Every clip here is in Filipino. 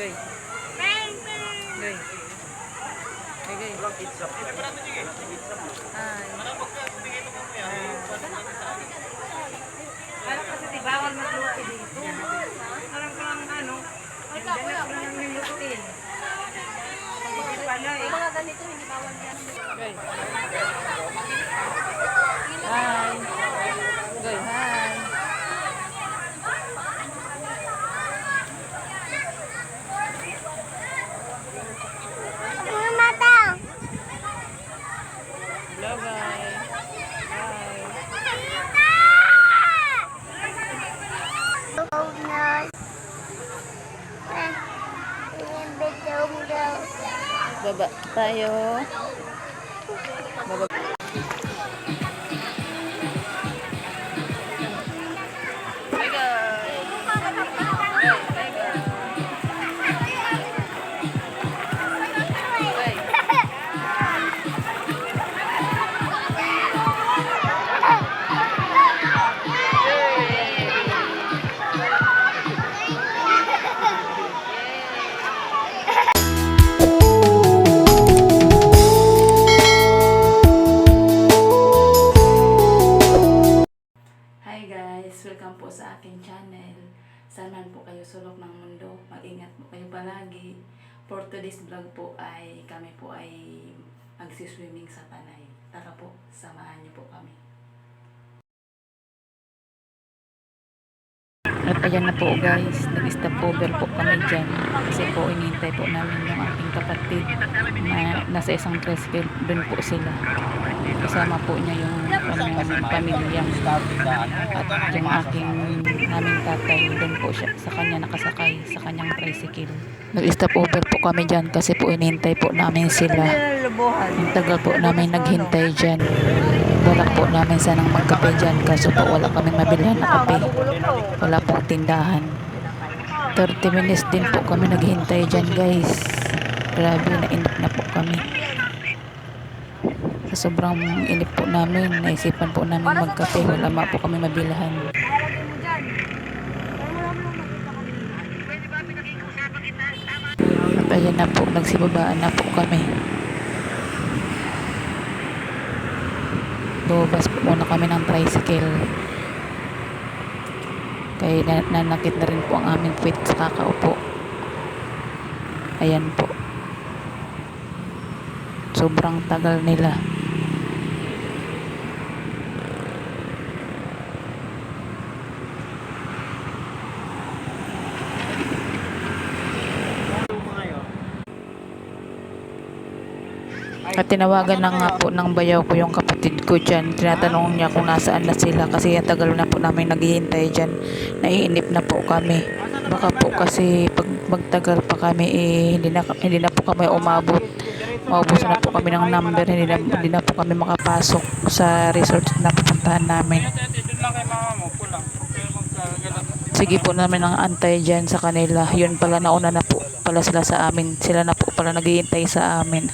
Gay. Gay. Gay. Parang kasi di bawal magluto dito. Parang kang ano, dala ko lang nilutuin. Hindi pala eh. Mga ganito, hindi bawal yan. Gay. Hi. Gay, hi. Hello guys. Hi. Baba tayo. Baba. Hi guys. Hi guys. Hi guys, welcome po sa aking channel. Saan po kayo sulok ng mundo. Mag-ingat po kayo palagi. For today's vlog po ay kami po ay magsiswimming sa Panay. Tara po, samahan niyo po kami. At ayan na po guys, nag-stop over po kami dyan. Kasi po inintay po namin yung aking kapatid na nasa isang tricycle. Doon po sila. Kasama po niya yung kanyang pamilya. At yung aking naming tatay, doon po siya sa kanya nakasakay sa kanyang tricycle. Nag-stop over po kami dyan kasi po inintay po namin sila. Ang tagal po namin naghintay dyan. Balak po namin sanang magkape dyan kaso po wala kaming mabilhan na kape. Wala pong tindahan. 30 minutes din po kami naghintay dyan guys. Grabe, nainip na po kami. Sa sobrang inip po namin, naisipan po namin magkape. Wala ma po kami mabilhan. At ayan na po, nagsibabaan na po kami. Lumabas po muna kami ng tricycle. Kaya nanakit na rin po ang aming puwit sa kakaupo. Ayan po. Sobrang tagal nila. At tinawagan na nga po ng bayaw ko yung kapatid ko dyan. Tinatanong niya kung nasaan na sila kasi tagal na po namin naghihintay dyan. Naiinip na po kami. Baka po kasi pag magtagal pa kami hindi na po kami umabot. Maubusan na po kami ng number. Hindi na po kami makapasok sa resort na pupuntahan namin. Sige po namin ang antay dyan sa kanila. Yun pala, nauna na po pala sila sa amin. Sila na po pala naghihintay sa amin.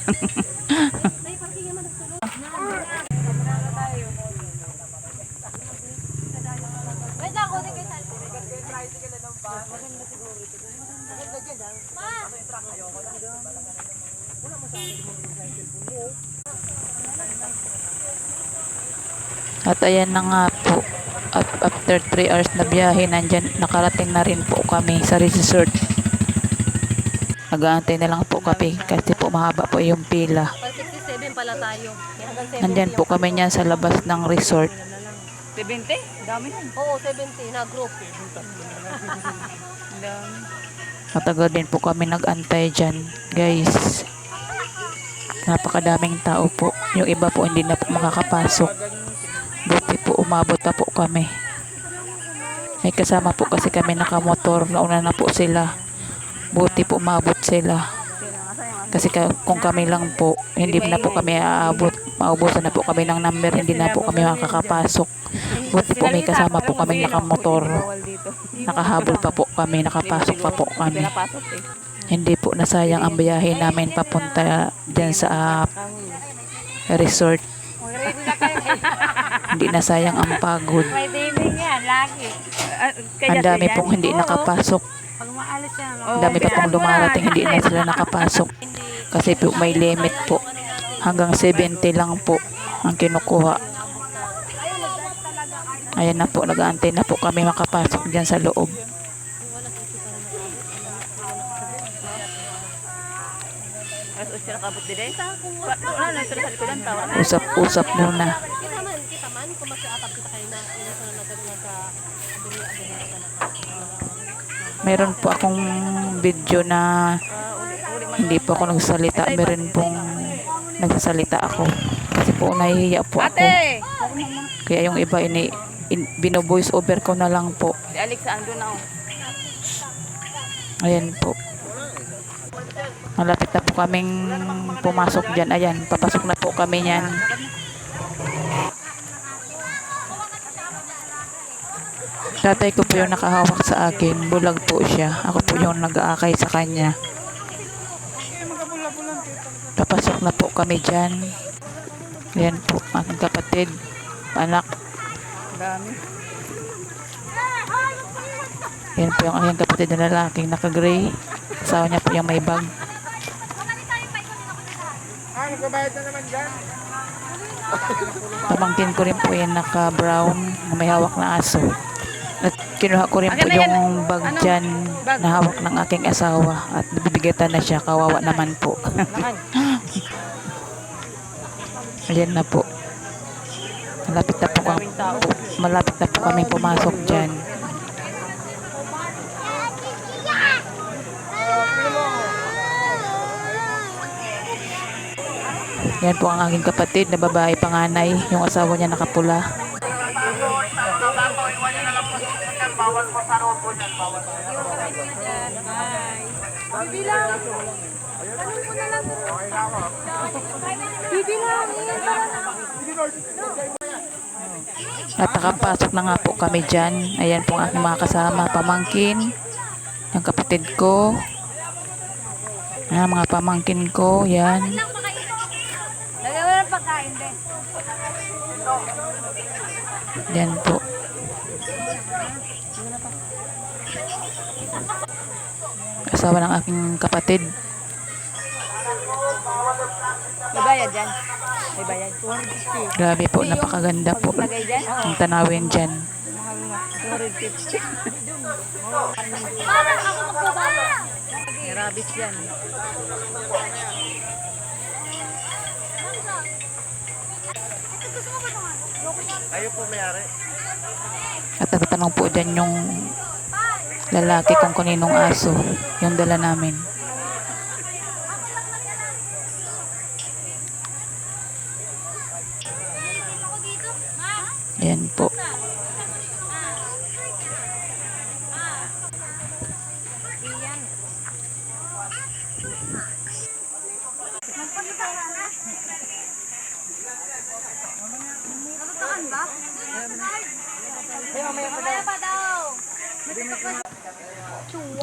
At ayan na nga po, after 3 hours na biyahe, nakarating na rin po kami sa resort. Nag-aantay na lang po kami kasi po mahaba po yung pila. 67 pala tayo. Nandyan po kami niyan sa labas ng resort. 70? Dami nun. Oo, 70 na group. Dami. Matagal din po kami nag-antay dyan, guys. Napakadaming tao po. Yung iba po hindi na po makakapasok. Buti po umabot pa po kami. May kasama po kasi kami nakamotor. Nauna na po sila. Buti po umabot sila. Kasi kung kami lang po, hindi na po kami aabot. Maubusan na po kami ng number. Hindi na po kami makakapasok. Buti po may kasama po kami nakamotor. Nakahabol pa po kami. Nakapasok pa po kami. Hindi po nasayang ang biyahe namin papunta dyan sa resort. Hindi na sayang ang pagod. May timing yan, lagi. Ang dami pong hindi nakapasok. Pag maalis yan. Ang dami pa pong dumarating, hindi na sila nakapasok. Kasi po may limit po. Hanggang 70 lang po ang kinukuha. Ayan na po, nag-aantay na po kami makapasok dyan sa loob. Usap-usap muna. Kita man, kung masiatap kita kayo na nagkaroon ka Meron po akong video na hindi po ako nagsalita. Meron pong nagsasalita ako. Kasi po nahihiya po ako. Kaya yung iba bino-voice over ko na lang po. Si Alex, ando na oh. Ayan po. Malapit na po kaming pumasok dyan. Ayan, papasok na po kami yan. Tatay ko po yung nakahawak sa akin. Bulag po siya. Ako po yung nag-aakay sa kanya. Papasok na po kami dyan. Ayan po, aking kapatid, anak. Dami. Ayan po yung aking kapatid na lalaking naka-gray. Asawa niya po yung may bag. Magbabayad na naman dyan. Pamangkin ko rin po yung naka-brown na may hawak na aso. At kinuha ko rin po yung bag dyan na hawak ng aking asawa. At nabibigatan na siya, kawawa naman po. Ayan na po. Malapit na po kami pumasok dyan. Yan po ang aking kapatid na babae panganay. Yung asawa niya nakapula. At nakapasok na nga po kami dyan. Ayan po ang aking mga kasama. Pamangkin. Yung kapatid ko. Ayan, mga pamangkin ko. Yan. Nagawa ng pagkain din. Yan po. Asawa ng aking kapatid. May bayad dyan. May bayad. 250. Grabe po, napakaganda po. Lagay dyan? Ang tanawin dyan. Mahal nga. 250. Parang ako magbabayad. May rabbit yan. Kayo po may-ari. At nagtatanong po dyan yung lalaki kung kaninong aso yung dala namin. Yan po.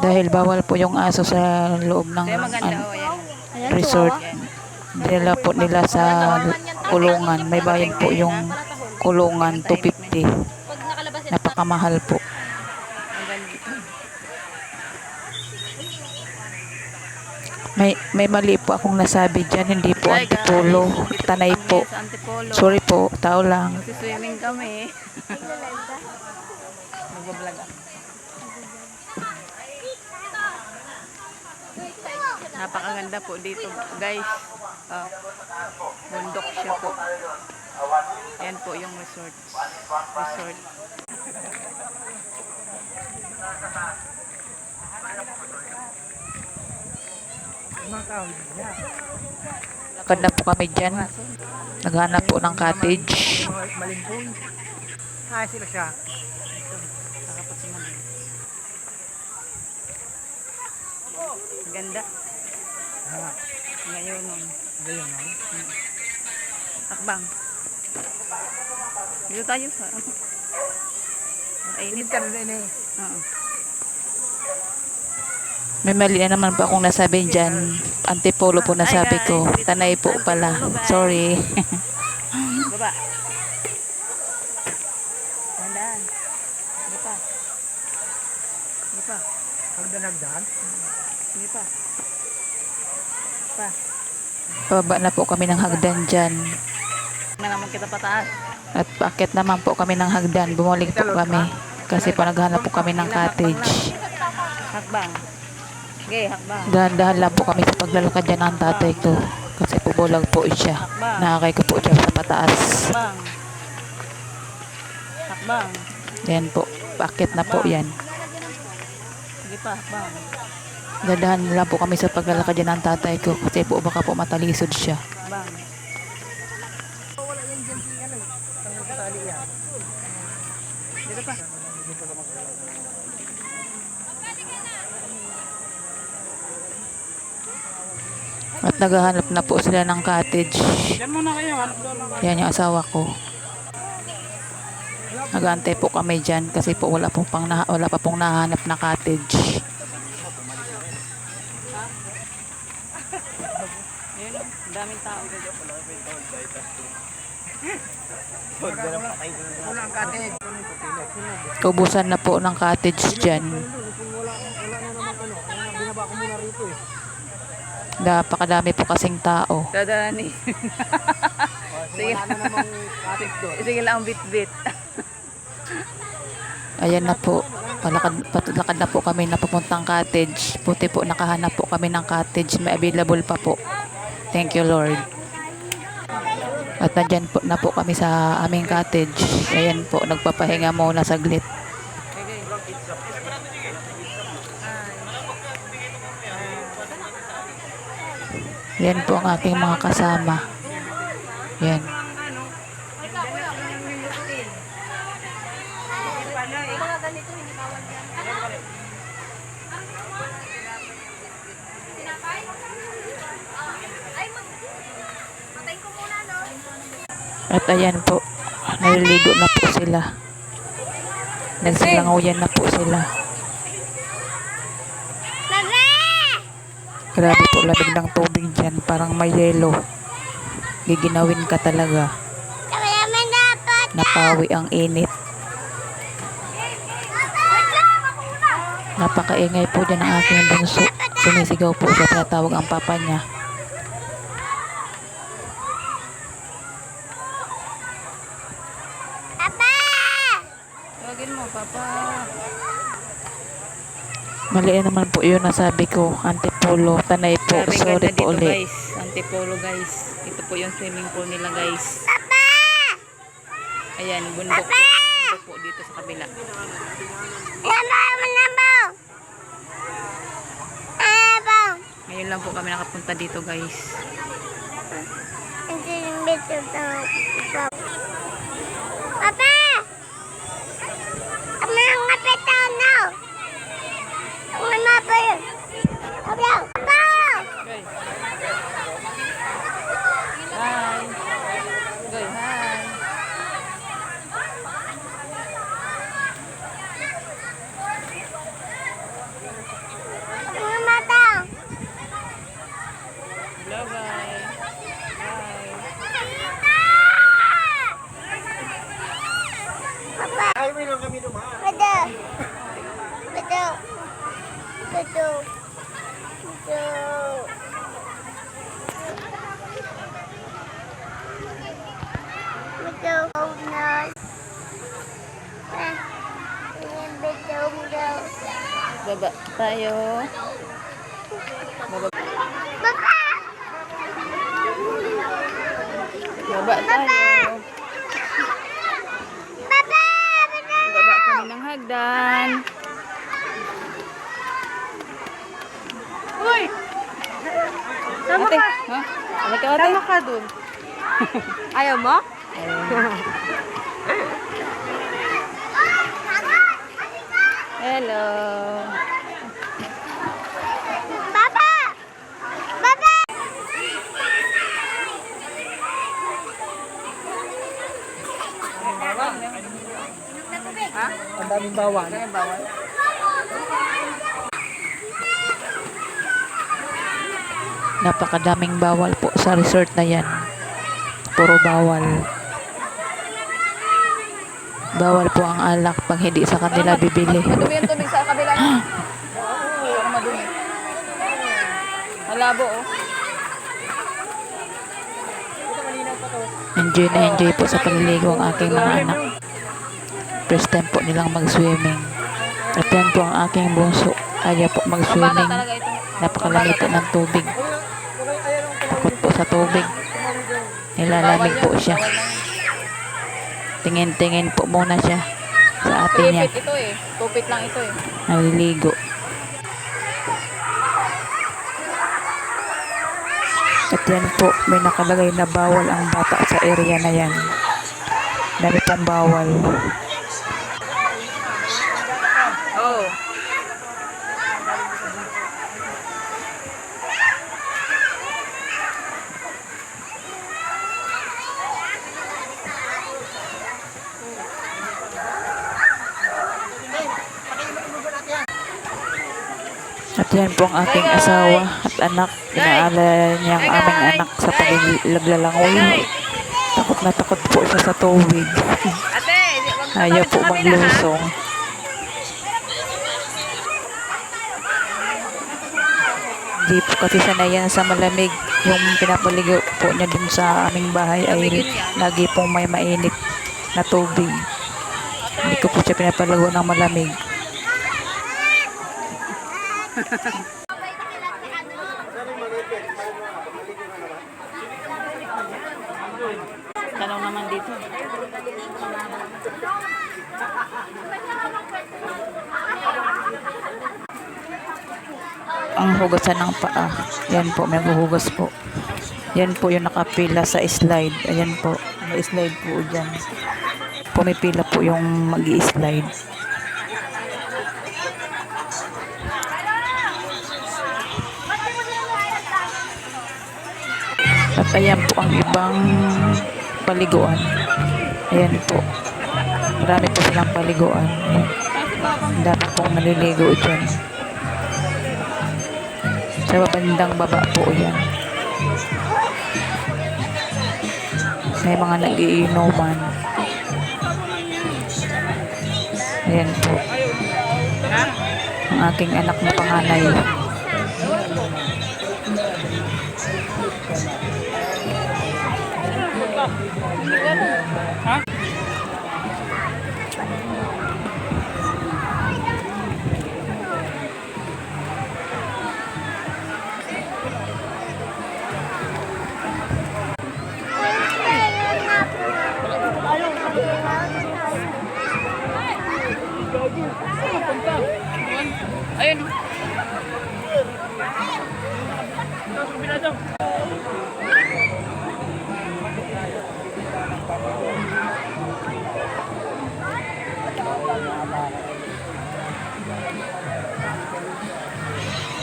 Dahil bawal po yung aso sa loob ng resort. Dinala po nila sa kulungan. May bayad po yung kulungan, 250. Pag nakalabas yan, Napakamahal po. May mali po akong nasabi dyan. Hindi po antipolo. Tanay po. Sorry po. Tao lang. Swimming kami. Mag-vlog ako. Napakaganda po dito, guys. Bundok siya po. Ayan po yung resort. Lakad na po kami dyan. Naghanap po ng cottage. Malimpoy. Sila siya. Nakapot si Mami. Ganda. Ngayon nun. Takbang. Dito tayo sa Ainit ka rin eh. Oo. May mali na naman po akong nasabi dyan. Antipolo po nasabi ko. Tanay po pala. Sorry. Baba. Sige pa. Hagdan-hagdan. Sige pa. Pa. Pababa na po kami ng hagdan dyan. Na naman kita pataas. At paakyat naman po kami ng hagdan. Bumalik po kami. Kasi po naghanap po kami ng cottage. Hakbang. Okay, hakbang. Dahan-dahan lang po kami sa paglalakad dyan ng tatay ko. Kasi po bulag po siya. Nakakay ko po siya sa pataas. Hakbang. Hakbang. Yan po. Paakyat na po yan. Sige pa, hakbang. Dahan lang po kami sa paglalakad dyan ng tatay ko. Kasi po baka po matalisod siya. Hakbang. Wala yan dyan si ano. Ang nakatali yan. Dito pa. At naghahanap na po sila ng cottage. Diyan muna kayo. Hanap doon lang. Yan yung asawa ko. Nag-aantay po kami dyan kasi po wala pa pong nahanap na cottage. Ayun, daming tao. Wala ang cottage. Ubusan na po ng cottage dyan. Wala na naman ano. Binaba ko muna rito eh. Napakadami po kasing tao. Dadani. Sige. Wala na namang cottage doon. Sige lang ang bit-bit. Ayan na po. Palakad na po kami na papuntang cottage. Buti po nakahanap po kami ng cottage. May available pa po. Thank you Lord. At nandyan po na po kami sa aming cottage. Ayan po. Nagpapahinga muna saglit. Yan po ang aking mga kasama. Yan. Mga ganito, hindi bawal yan. Tinapay? Ay, matay ko muna, no? At ayan po. Naliligo na po sila. Nagsilangoyan na po sila. Grabe po lamig ng tubig dyan. Parang may yelo. Giginawin ka talaga. Napawi ang init. Napakaingay po dyan ang aking bunso. Sumisigaw po siya. Tinatawag ang papa niya. Tawagin mo, Papa. Mali naman po yun nasabi ko. Antipolo. Tanay po. Grabe Sorry ganda po dito, ulit. guys. Antipolo, guys. Ito po yung swimming pool nila, guys. Ayan, bundok po. Bundok po dito sa kabila. Ngayon lang po kami nakapunta dito, guys. Papa! I'm gonna get down now. I'm not going. Papa! Guys. Hi. Guys, hi. Mga mata. Hello, guys. Hi. Papa! Highway lang kami dumaan. Pado! Pado! Pado! Pado! Pado! Oh no! Ayan, pado mo. Baba tayo. Baba, Papa! baba tayo. Papa! Baba kami ng hagdan. Uy! Tama ka. Ha? Tama ka dun. Ayaw mo? Hello. Papa! Papa! Ang daming bawal. Napakadaming bawal po sa resort na yan. Puro bawal. Bawal po ang alak pag hindi sa kanila bibili. Madumi yung tubig sa kabila Parang madumi. Malabo oh. Enjoy na enjoy po sa paliligo ang aking mga anak. First time po nilang mag-swimming. At yan po ang aking bunso. Ayaw po mag-swimming. Napakalamig po ng tubig. Takot po sa tubig. Nilalamig po siya. Tingin-tingin po muna siya sa ate niya. Ito eh. Tupit lang ito eh. Naliligo. At yan po, may nakalagay na bawal ang bata sa area na yan. Dami pong bawal. Oh. At yan po ang aking asawa at anak. Inaalala niya ang aming anak sa paglalangoy. Takot na takot po siya sa tubig. Ate, Ayaw po maglusong. Hindi po kasi sanayan sa malamig. Yung pinapaligo po niya dun sa aming bahay ay lagi pong may mainit na tubig. Hindi ko po siya pinapaligo ng malamig. Tanong naman dito. Ang hugasan ng paa. Yan po, may huhugas po. Yan po yung nakapila sa slide. Ayan po, may slide po dyan. Pumipila po yung mag-i-slide. At ayan po ang ibang paliguan. Ayan po. Marami po silang paliguan. Ayan. Ang dami pong naliligo dyan. Sa bandang baba po yan. May mga nag-iinuman. Ayan po. Ang aking anak na panganay. Ayun.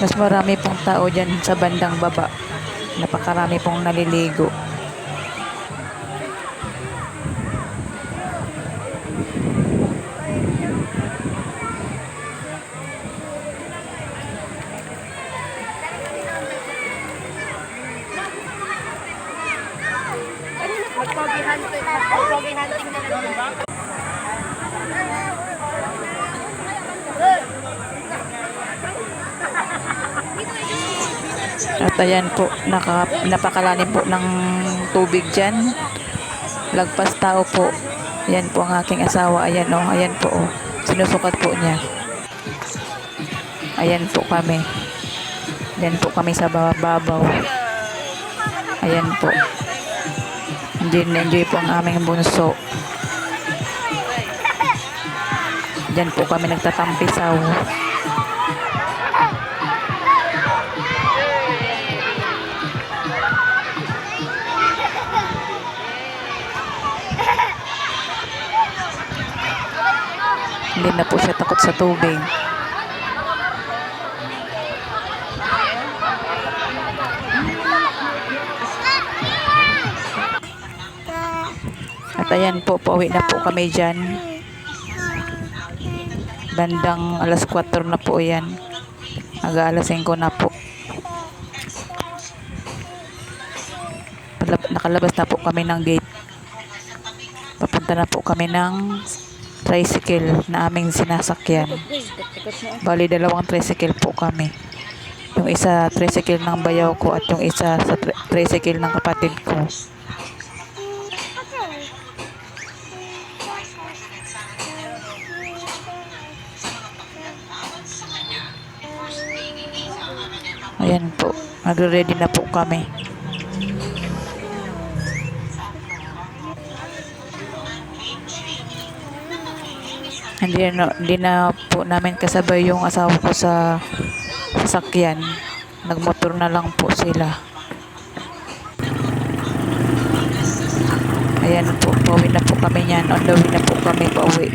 Mas marami pong tao dyan sa bandang baba. Napakarami pong naliligo. Mag-pogi hunting na lang. At ayan po, napakalalim po ng tubig dyan. Lagpas tao po. Ayan po ang aking asawa. Ayan o, ayan po o. Sinusukat po niya. Ayan po kami. Ayan po kami sa babaw. Ayan po. Enjoy po ang aming bunso. Diyan po kami nagtatampisaw. Hindi na po siya takot sa tubig. At ayan po, pauwi na po kami dyan. Bandang alas 4 na po yan. Alas 5 na po. Nakalabas na po kami ng gate. Papunta na po kami ng tricycle na aming sinasakyan. Bali, dalawang tricycle po kami. Yung isa tricycle ng bayaw ko at yung isa sa tricycle ng kapatid ko. Ayan po, magre-ready na po kami. Hindi na po namin kasabay yung asawa ko sa sasakyan. Nagmotor na lang po sila. Ayan po, pauwi na po kami niyan. On the way na po kami pauwi.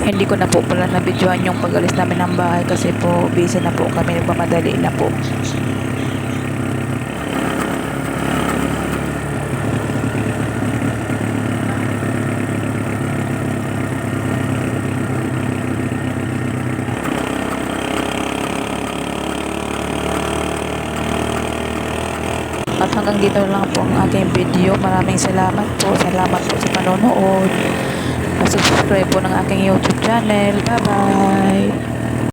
Hindi ko na po pala na-videoan yung pag-alis namin ng bahay kasi po busy na po kami, nagmamadali na po. At hanggang dito lang po ang aking video. Maraming salamat po. Salamat po sa panonood. Subscribe po ng aking YouTube channel. Bye-bye!